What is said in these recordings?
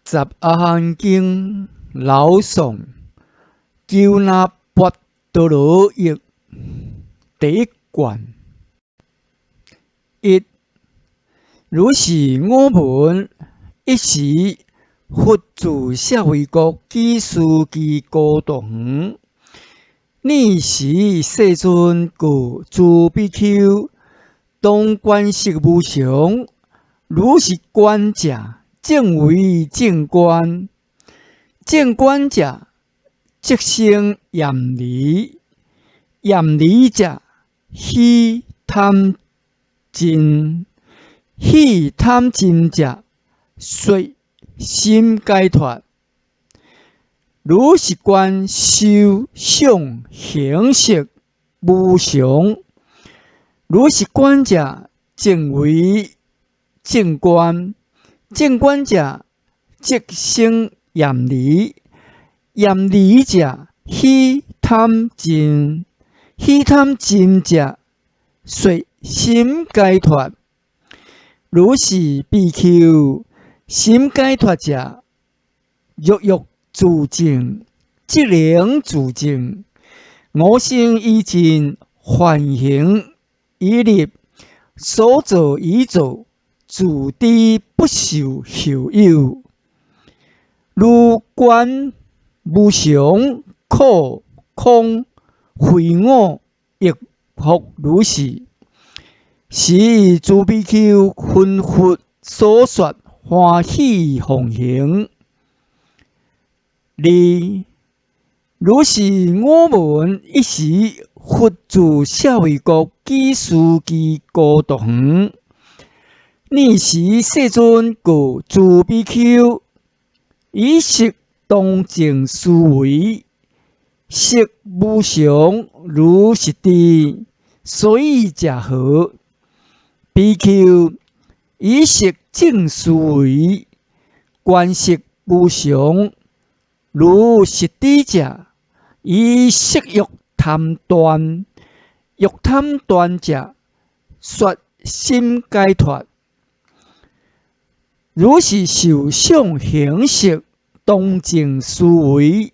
十阿含经老颂救那跋陀罗益第一卷一，如是我闻，一时佛住舍卫国祇树之孤独园。尔时世尊故诸比丘当观息无常，如是观者，正为正观。正观者，即生厌离；厌离者，虚贪尽；虚贪尽者，随心解脱。如是观受想行识无常，如是观者，正为正观。正观者，即生厌离；厌离者，虚贪尽；虚贪尽者，随心解脱。如是比丘，心解脱者，欲欲自净，即能自净。我生以尽，梵行已立，所作已作，自知不受后有。如观无常、苦、空、非我，亦复如是。是诸比丘闻佛所说，欢喜奉行。二，如是我闻，一时佛住舍卫国祇树之孤独园。尔时世尊故诸比丘以识当净思维，识无常如是知，所以者何？比丘以识正思维，观识无常如是知者，以色欲贪断；欲贪断者，说心解脱。如是受想行识当净思维，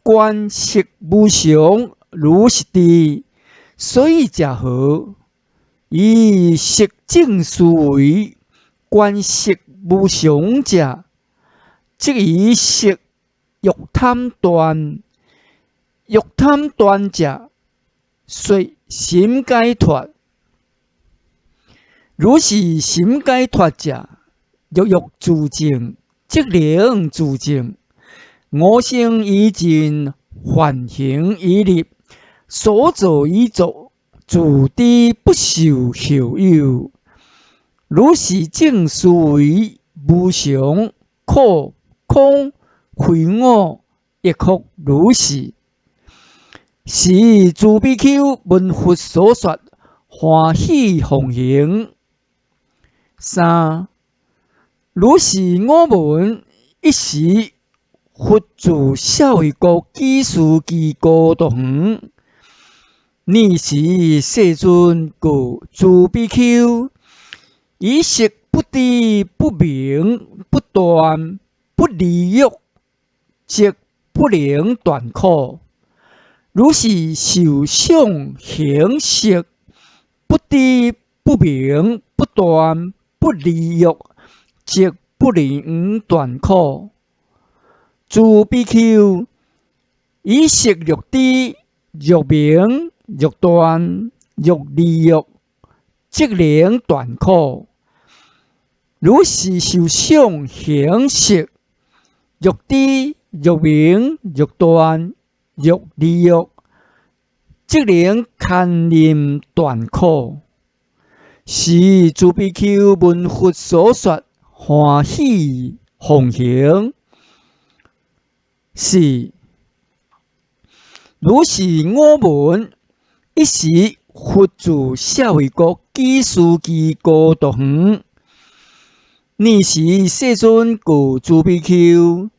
观识无常如是知，所以者何？以识正思维，观识无常者，即以识欲贪断；欲贪断者，随心解脱。如是心解脱者，欲欲自净，即能自净。我生已尽，梵行已立，所作已作，自知不受后有。如是正思维，无常、苦、空、非我，亦复如是。是诸比丘闻佛所说，欢喜奉行。三，如是我闻，一时佛住舍卫国祇树之孤独园。尔时世尊故诸比丘以识不知、不明、不断、不离欲，即不能断苦。如是受想行识不知、不明、不断、不离欲，即不能断苦。诸比丘以识欲知、欲明、欲断、欲离欲，即能断苦。如是受想行识欲知、欲明、欲断、欲离欲，即能堪忍断苦。是诸比丘闻佛所说，欢喜奉行。四，如是我闻，一时佛住舍卫国祇树之孤独园。尔时世尊故诸比丘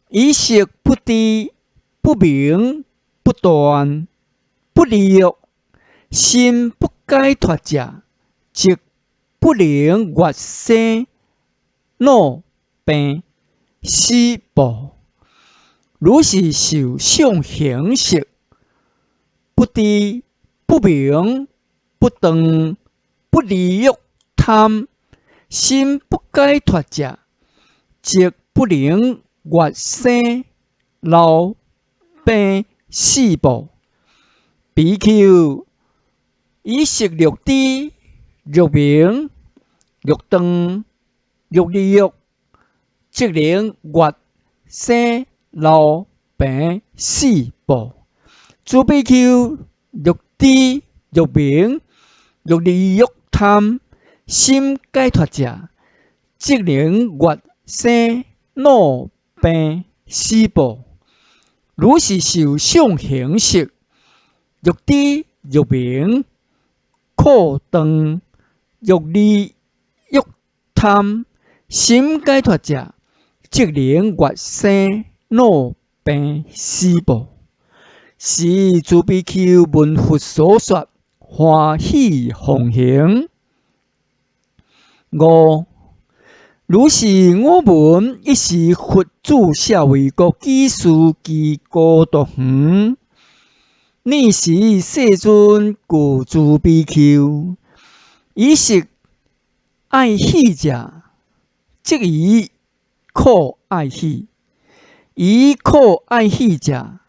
以识不知、不明、不断、不离欲，心不解脱者，即不能越生老病死报。如是受想行识，不知不明不断不离欲贪，心不解脱者，即不能越生老病死报。比丘以色欲知、欲明、欲断、欲离欲，即能越生老病死报。诸比丘欲知、欲明、欲离欲贪，心解脱者，即能越生老病死报。如是受想行识，欲知欲明，苦断欲离欲贪，心解脱者，即能越生老病死报。是诸比丘闻佛所说，欢喜奉行。五如是我闻一时佛住舍卫国基树及孤独园。呢时世尊故诸比丘，以食爱喜者，即以苦爱喜；以苦爱喜者，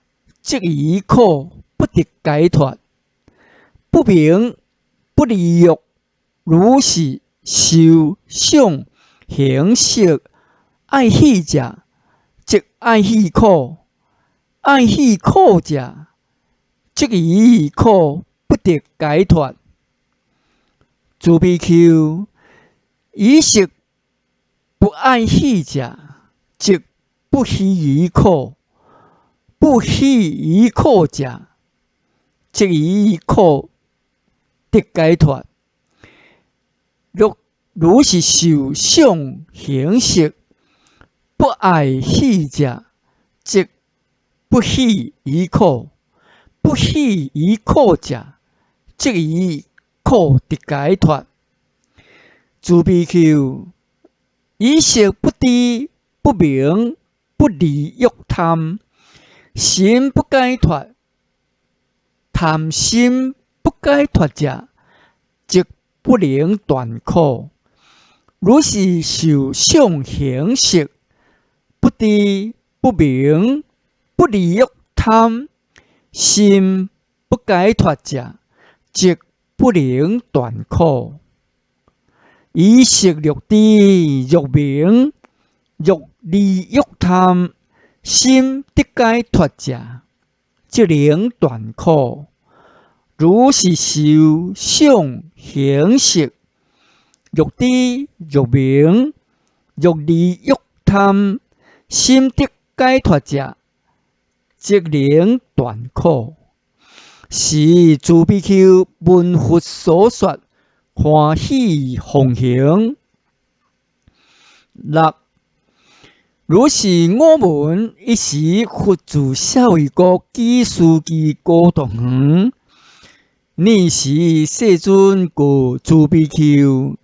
即以苦不得解脱。不明不离欲，如是受想行识爱喜者，即爱喜苦；爱喜苦者，即以苦不得解脱。诸比丘，以食不爱喜者，即不喜于苦；不喜于苦者，即以苦得解脱。如是受想行识不爱喜者，即不喜于苦；不喜于苦者，即以苦得解脱。诸比丘，以色不知不明不离欲贪，心不解脱。贪心不解脱者，即不能断苦。如是受想行识不知不明不离欲贪，心不解脱者，即不能断苦。以色欲知欲明欲离欲贪，心得解脱者，即能断苦。如是受想行识欲知欲明欲离欲贪，心得解脱者，即能断苦。是诸比丘闻佛所说，欢喜奉行。六如是我闻一时佛住舍卫国基树及孤独园。呢时世尊故诸比丘，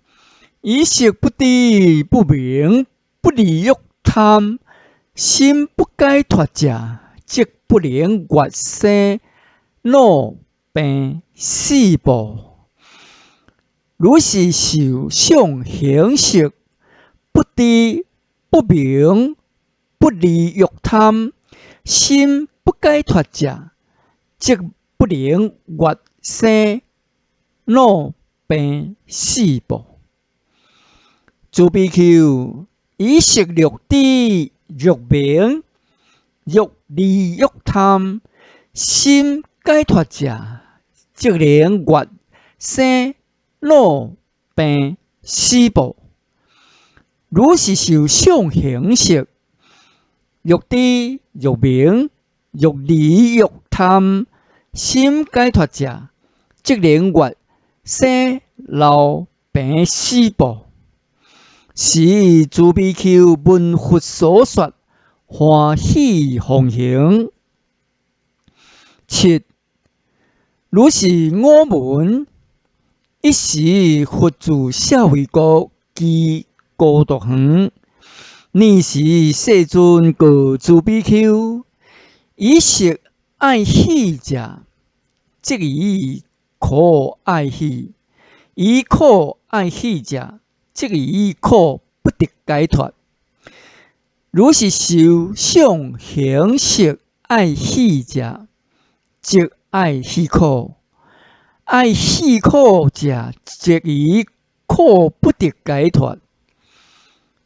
以色不知不明不离欲贪，心不解脱者，即不能越生老病死报。如是受想行识不知不明不离欲贪，心不解脱者，即不能越生老病死报。诸比丘，以色欲知欲明欲离欲贪，心解脱者，即能越生老病死报。如是受想行识欲知欲明欲离欲贪，心解脱者，即能越生老病死报。是诸比丘闻佛所说，欢喜奉行。七如是我闻一时佛住舍卫国及孤独园。年时世尊告诸比丘：以食爱喜者，即以苦爱喜；以苦爱喜者，即以苦不得解脱。如是受想行识爱喜者，即爱喜苦；爱喜苦者，即以苦不得解脱。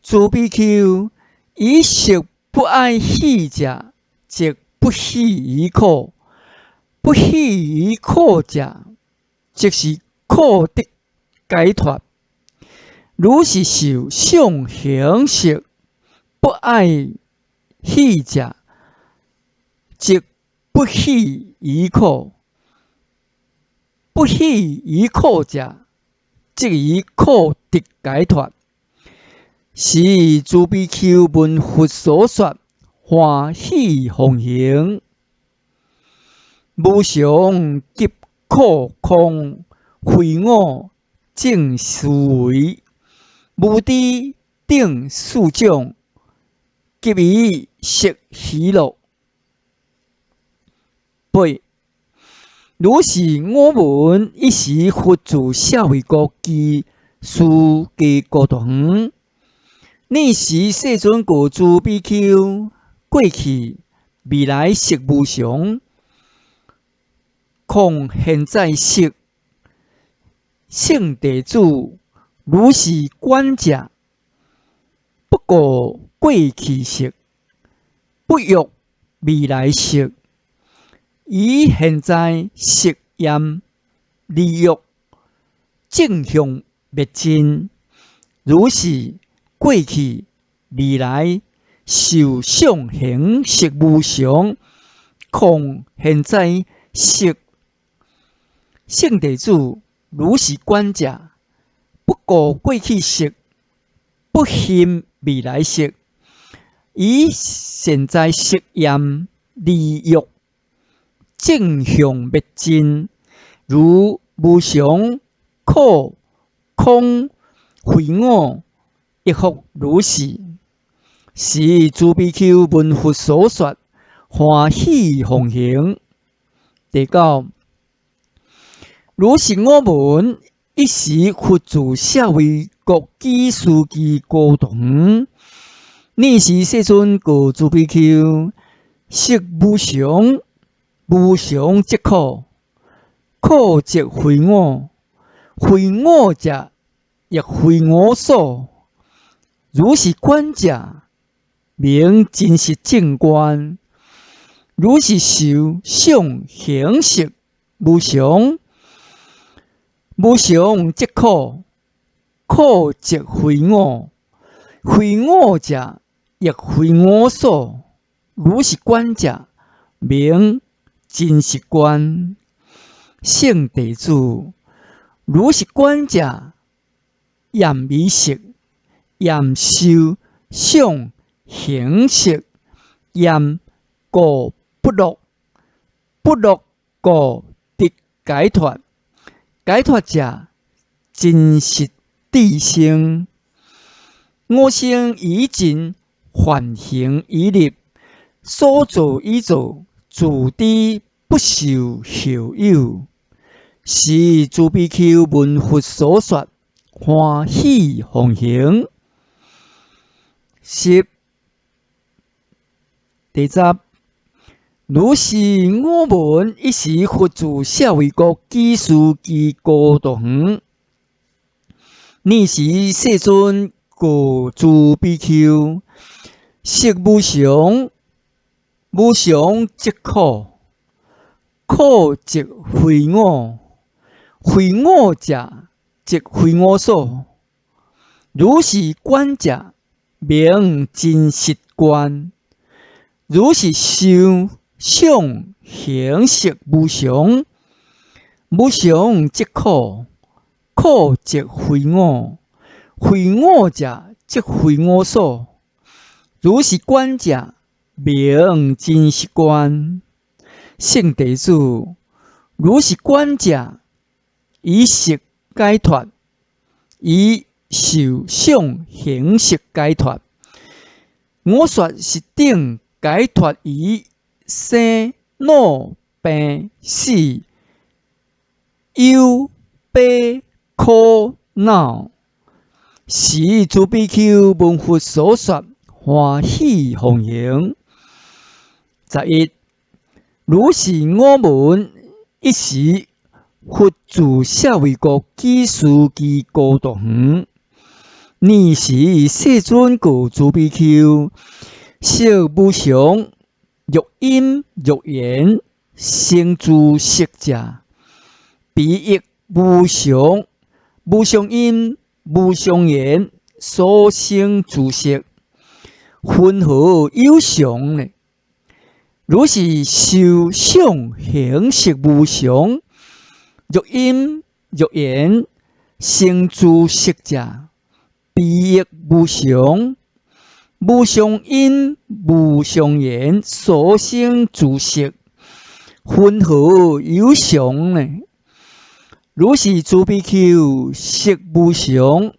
诸比丘，以食不爱喜者，即不喜于苦；不喜于苦者，即是苦得解脱。如是受想行识不爱喜者，即不喜于苦；不喜于苦者，即以苦得解脱。是诸比丘闻佛所说，欢喜奉行。无常急苦空，非我正思维。无知定数种，急于食喜乐。8. 如是我闻，一时佛住舍卫国居士家孤堂。年时世尊告诸比丘：过去未来实无常，况现在实。圣弟子，如是观者，不顾过去实，不欲未来实，以现在实验利欲，正向灭尽。如是过去未来受想行识无常，况现在实。圣弟子，如是观者，不顾过去实，不信未来实，以现在实验利欲，正向灭尽。如无常、苦、空、非我，亦复如是。是诸比丘闻佛所说，欢喜奉行。第9。如是我闻，一时佛住舍卫国居士家孤堂。年时世尊告诸比丘：色无常，无常即苦，苦即非我，非我者亦非我所。如是观者，名真实正观。如是受想行识无常，无常即苦，苦即非我，非我者亦非我所。如是观者，名真实观。圣弟子，如是观者，厌离识，厌受想行识，厌故不乐，不乐故得解脱。解脱者，真实智性。我生已尽，梵行已立，所作已做，自知不受后有。是诸比丘闻佛所说，欢喜奉行。10. 第10。如是我闻，一时佛住舍卫国居士家孤堂。年时世尊告诸比丘：色无常，无常即苦，苦即非我，非我者即非我所。如是观者，名真实观。如是受想行识无常，无常即苦，苦即非我，非我者即非我所。如是观者，名真实观。圣弟子，如是观者，以识解脱，以受想行识解脱。我说是等解脱于生老病死忧悲苦恼，是诸比丘闻佛所说，欢喜奉行。11. 如是我闻一时，佛住舍卫国祇树及孤独园。尔时世尊告诸比丘：色无常，欲音欲言，生诸色者，彼亦无常。无常音，无常言，所生诸色，云何有常呢？如是受想行识无常，欲音欲言，生诸色者，彼亦无常。无常因，无常言，所生诸色，云何有常呢？如是诸比丘，色无常，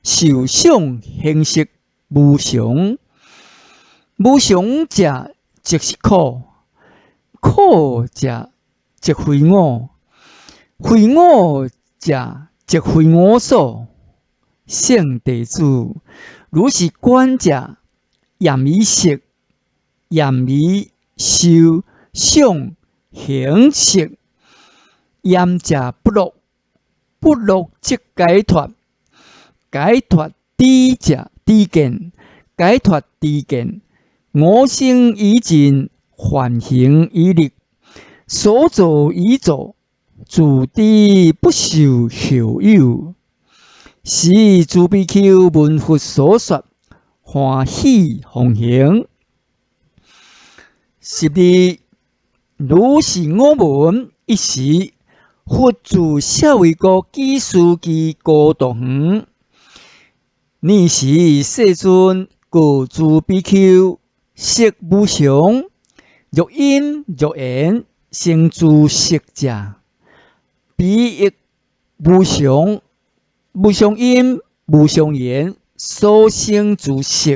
受想行识无常。无常者，即是苦；苦者，即非我；非我者，即非我所。圣弟子，如是观者，严以色，严以受想行识。严者不乐，不乐即解脱。解脱知者知见，解脱知见，我生已尽，梵行已立，所作已作，自知不受后有。是诸比丘闻佛所说，欢喜奉行。12. 如是我闻一时，佛住舍卫国祇树及孤独园。尔时世尊告诸比丘：色无常，欲音欲言，生诸色者，彼亦无常。无常因，无常言，所生诸色，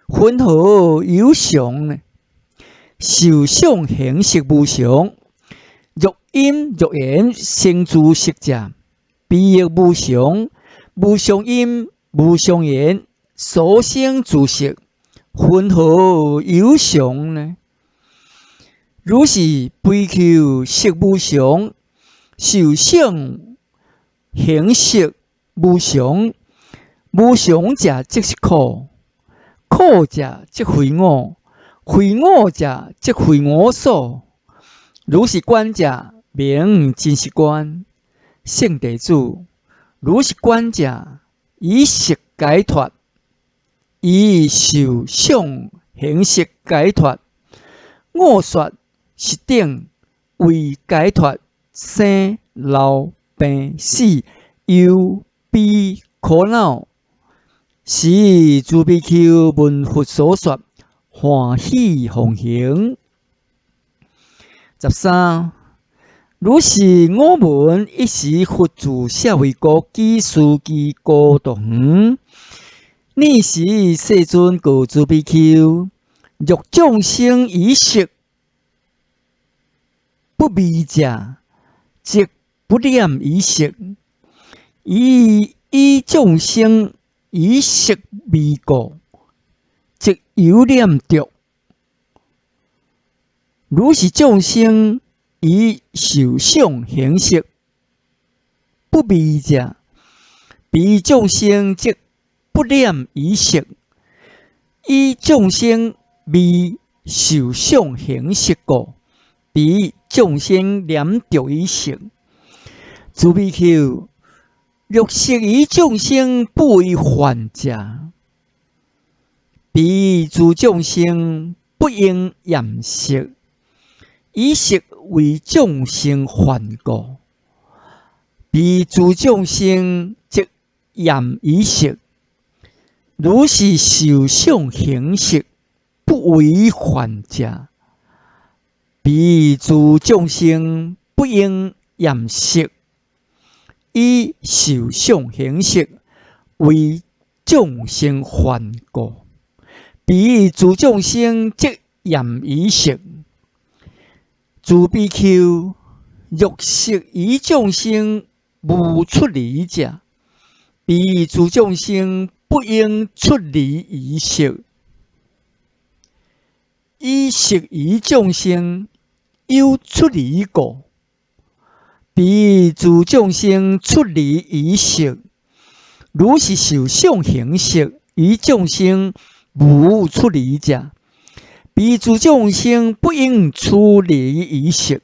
云何有常呢？受想行识无常，欲音欲言，生诸色者，彼亦无常。无常因，无常言，所生诸色，云何有常呢？如是比丘，色无常，受想行识无常，无常者即是苦；苦者即非我；非我者即非我所。如是观者，名真实观。圣弟子，如是观者，以色解脱，以受想行识解脱。我说是等为解脱生老病死忧悲苦恼，是诸比丘闻佛所说，欢喜奉行。13. 如是我闻一时，佛住舍卫国祇树及孤独园。尔时世尊告诸比丘：欲众生以色不迷者，即不念以色；以众生以色迷故，即有念着。如是众生以受想行识不迷者，彼众生即不念以色；以众生迷受想行识故，彼众生念着以色。诸比丘，若色以众生不为幻者，彼诸众生不应厌色；以色为众生幻故，彼诸众生即厌以色。如是受想行识不为幻者，彼诸众生不应厌色；以受想行识为众生幻故，彼诸众生即言以色，自比丘欲识以众生无出离者，彼诸众生不应出离以色。以识以众生有出离故，彼诸众生出离以色。如是受想行识以众生无出离者，彼诸众生不应出离以色。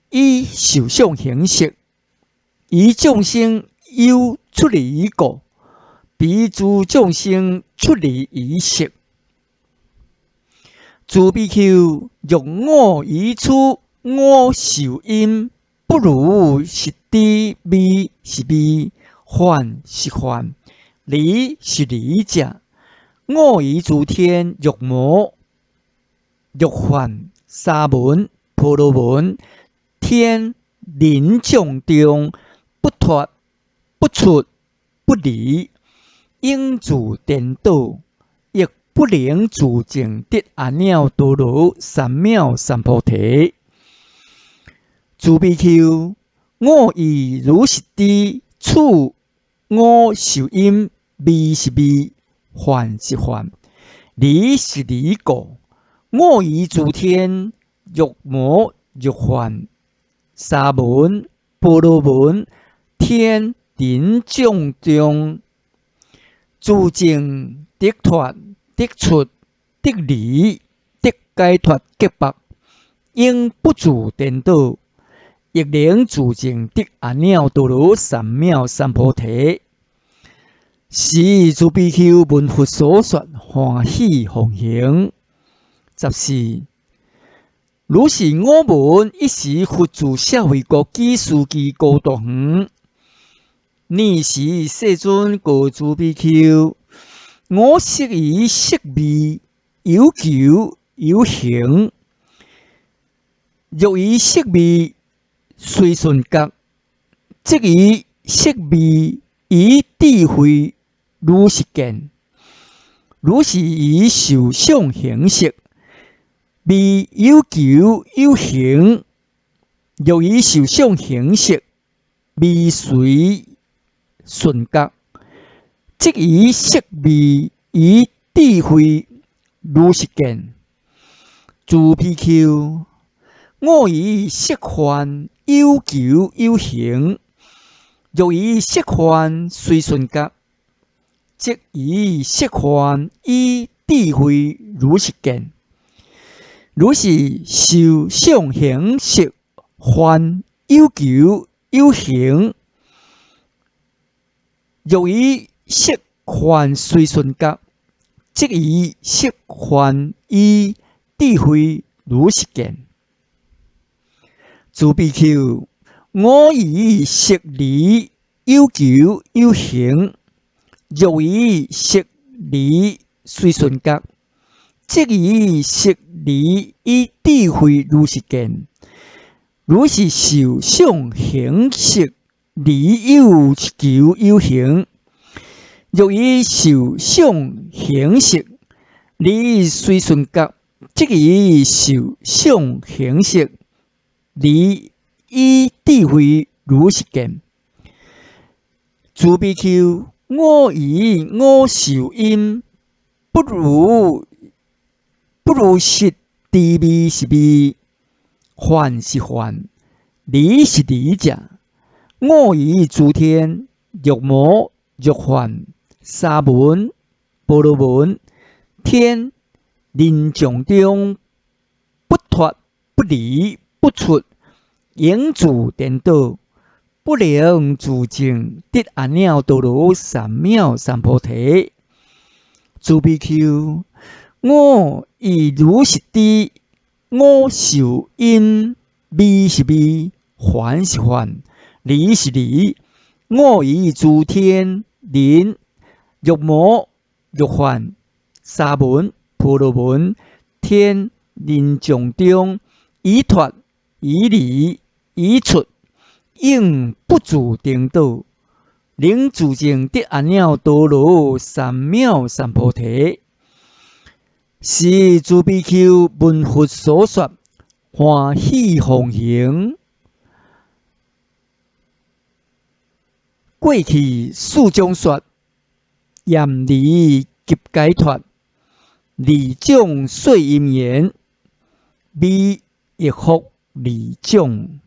以受想行识以众生有出离故，彼诸众生出离以色。自比丘欲我以处我受因，不如是知味是味，幻是幻，离是离者，我以诸天欲魔欲幻沙门婆罗门天人众中不脱不出不离，应自颠倒，亦不能自证得阿耨多罗三藐三菩提。自比丘，我以如是知处我受因，味是味，幻是幻，离是离故，我以诸天欲魔欲幻沙门婆罗门天人众中自证得脱得出得离得解脱结縛，应不自颠倒，亦能自证得阿耨多罗三藐三菩提。是自比丘闻佛所说，欢喜奉行。14. 如是我闻一时佛住舍卫国祇樹祇高大園，爾時世尊告諸比丘：我色以色味有求有行，欲以色味隨順覺，即以色味以智慧如實見。如是以受想行識，味有求有行，欲以受想行識味隨順覺，即以色味以智慧如實見。自比丘，我以色幻有求有行，欲以色幻隨順覺，即以色幻以智慧如實見。如是受想行識幻有求有行，欲以色幻隨順覺，即以色幻以智慧如實見。自比丘，我以色離有求有行，欲以色離隨順覺，即以色離以智慧如實見。如是受想行識離有求有行，欲以受想行識離隨順覺，即以受想行識離以智慧如實見。自比丘，我以我受因，不如是知味是味，幻是幻，離是離者，我以諸天欲魔欲幻沙門婆羅門天人眾中不脱不離不出，應自顛倒，不能自證得阿耨多羅三藐三菩提。自比丘，我以如是知我受因，味是味，幻是幻，離是離，我以諸天人欲魔欲幻沙門婆羅門天人眾中已脱已離已出，應不自顛倒，能自證得阿耨多羅三藐三菩提。是自比丘文佛所说，欢喜奉行。过去四种说，严离及解脱，二种说因缘，美亦福二种。